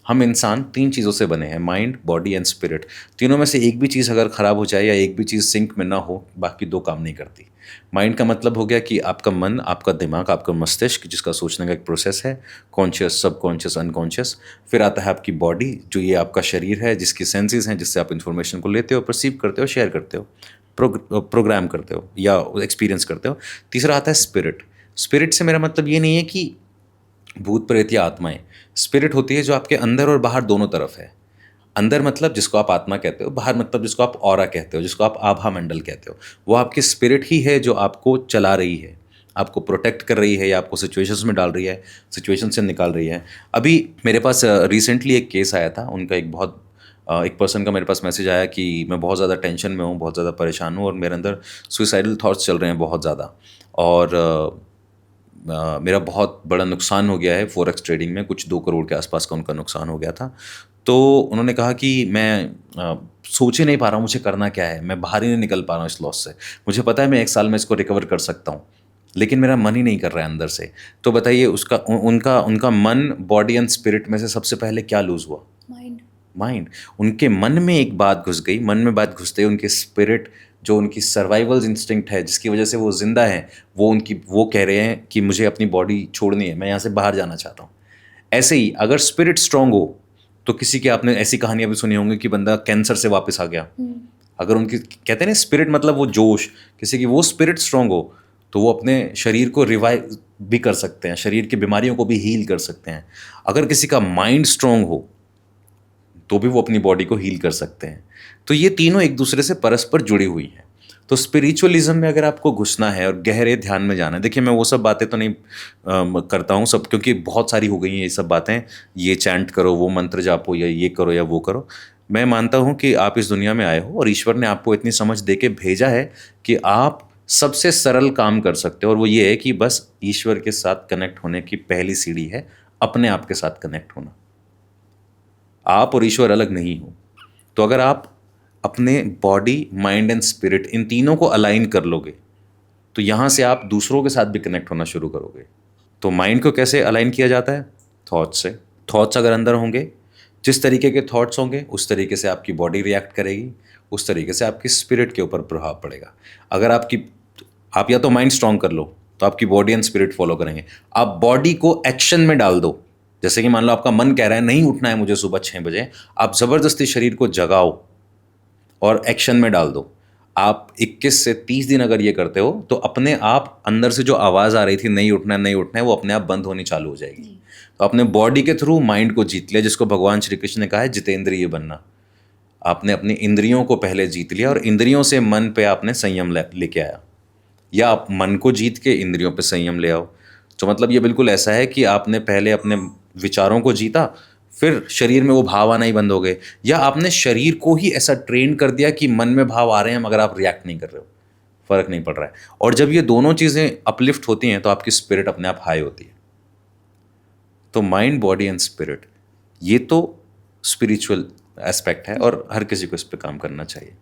हम इंसान तीन चीज़ों से बने हैं, माइंड, बॉडी एंड स्पिरिट। तीनों में से एक भी चीज़ अगर ख़राब हो जाए या एक भी चीज़ सिंक में ना हो, बाकी दो काम नहीं करती। माइंड का मतलब हो गया कि आपका मन, आपका दिमाग, आपका मस्तिष्क जिसका सोचने का एक प्रोसेस है, कॉन्शियस, सबकॉन्शियस, अनकॉन्शियस। फिर आता है आपकी बॉडी, जो ये आपका शरीर है, जिसकी सेंसेस हैं, जिससे आप इन्फॉर्मेशन को लेते हो, परसीव करते हो, शेयर करते हो, प्रोग्राम करते हो या एक्सपीरियंस करते हो। तीसरा आता है स्पिरिट। स्पिरिट से मेरा मतलब ये नहीं है कि भूत प्रेत या आत्माएं। स्पिरिट होती है जो आपके अंदर और बाहर दोनों तरफ है। अंदर मतलब जिसको आप आत्मा कहते हो, बाहर मतलब जिसको आप ऑरा कहते हो, जिसको आप आभा मंडल कहते हो। वो आपकी स्पिरिट ही है जो आपको चला रही है, आपको प्रोटेक्ट कर रही है या आपको सिचुएशंस में डाल रही है, सिचुएशन से निकाल रही है। अभी मेरे पास रिसेंटली एक केस आया था, उनका एक पर्सन का मेरे पास मैसेज आया कि मैं बहुत ज़्यादा टेंशन में हूँ, बहुत ज़्यादा परेशान हूँ और मेरे अंदर सुइसाइडल थॉट्स चल रहे हैं बहुत ज़्यादा। और मेरा बहुत बड़ा नुकसान हो गया है फॉरेक्स ट्रेडिंग में, कुछ 2 करोड़ के आसपास का उनका नुकसान हो गया था। तो उन्होंने कहा कि मैं सोच ही नहीं पा रहा हूँ मुझे करना क्या है, मैं बाहर ही नहीं निकल पा रहा हूँ इस लॉस से। मुझे पता है मैं 1 साल में इसको रिकवर कर सकता हूँ, लेकिन मेरा मन ही नहीं कर रहा है अंदर से। तो बताइए उनका उनका मन, बॉडी एंड स्पिरिट में से सबसे पहले क्या लूज़ हुआ? माइंड। माइंड। उनके मन में एक बात घुस गई, मन में बात घुसते ही उनके स्पिरिट, जो उनकी सर्वाइवल इंस्टिंक्ट है जिसकी वजह से वो जिंदा हैं, वो कह रहे हैं कि मुझे अपनी बॉडी छोड़नी है, मैं यहाँ से बाहर जाना चाहता हूँ। ऐसे ही अगर स्पिरिट स्ट्रांग हो, तो किसी की आपने ऐसी कहानियां भी सुनी होंगी कि बंदा कैंसर से वापस आ गया। अगर उनकी, कहते हैं ना स्पिरिट मतलब वो जोश, किसी की वो स्पिरिट स्ट्रांग हो, तो वो अपने शरीर को रिवाइव भी कर सकते हैं, शरीर की बीमारियों को भी हील कर सकते हैं। अगर किसी का माइंड स्ट्रांग हो, तो भी वो अपनी बॉडी को हील कर सकते हैं। तो ये तीनों एक दूसरे से परस्पर जुड़ी हुई हैं। तो स्पिरिचुअलिज्म में अगर आपको घुसना है और गहरे ध्यान में जाना है, देखिए मैं वो सब बातें तो नहीं करता हूँ सब, क्योंकि बहुत सारी हो गई हैं ये सब बातें, ये चैंट करो, वो मंत्र जापो, या ये करो या वो करो। मैं मानता हूँ कि आप इस दुनिया में आए हो और ईश्वर ने आपको इतनी समझ दे के भेजा है कि आप सबसे सरल काम कर सकते हो, और वो ये है कि बस ईश्वर के साथ कनेक्ट होने की पहली सीढ़ी है अपने आप के साथ कनेक्ट होना। आप और ईश्वर अलग नहीं हो। तो अगर आप अपने बॉडी, माइंड एंड स्पिरिट, इन तीनों को अलाइन कर लोगे, तो यहां से आप दूसरों के साथ भी कनेक्ट होना शुरू करोगे। तो माइंड को कैसे अलाइन किया जाता है? थॉट्स से। थॉट्स अगर अंदर होंगे, जिस तरीके के थॉट्स होंगे उस तरीके से आपकी बॉडी रिएक्ट करेगी, उस तरीके से आपकी स्पिरिट के ऊपर प्रभाव पड़ेगा। अगर आप या तो माइंड स्ट्रांग कर लो, तो आपकी बॉडी एंड स्पिरिट फॉलो करेंगे। आप बॉडी को एक्शन में डाल दो, जैसे कि मान लो आपका मन कह रहा है नहीं उठना है मुझे सुबह 6 बजे, आप ज़बरदस्ती शरीर को जगाओ और एक्शन में डाल दो। आप 21 से 30 दिन अगर ये करते हो, तो अपने आप अंदर से जो आवाज़ आ रही थी नहीं उठना है नहीं उठना है, वो अपने आप बंद होनी चालू हो जाएगी। तो आपने बॉडी के थ्रू माइंड को जीत लिया, जिसको भगवान श्री कृष्ण ने कहा है जितेंद्रिय बनना। आपने अपनी इंद्रियों को पहले जीत लिया और इंद्रियों से मन पे आपने संयम लेके आया, या आप मन को जीत के इंद्रियों पे संयम ले आओ। तो मतलब ये बिल्कुल ऐसा है कि आपने पहले अपने विचारों को जीता, फिर शरीर में वो भाव आना ही बंद हो गए, या आपने शरीर को ही ऐसा ट्रेन कर दिया कि मन में भाव आ रहे हैं मगर आप रिएक्ट नहीं कर रहे हो, फर्क नहीं पड़ रहा है। और जब ये दोनों चीज़ें अपलिफ्ट होती हैं, तो आपकी स्पिरिट अपने आप हाई होती है। तो माइंड, बॉडी एंड स्पिरिट, ये तो स्पिरिचुअल एस्पेक्ट है और हर किसी को इस पर काम करना चाहिए।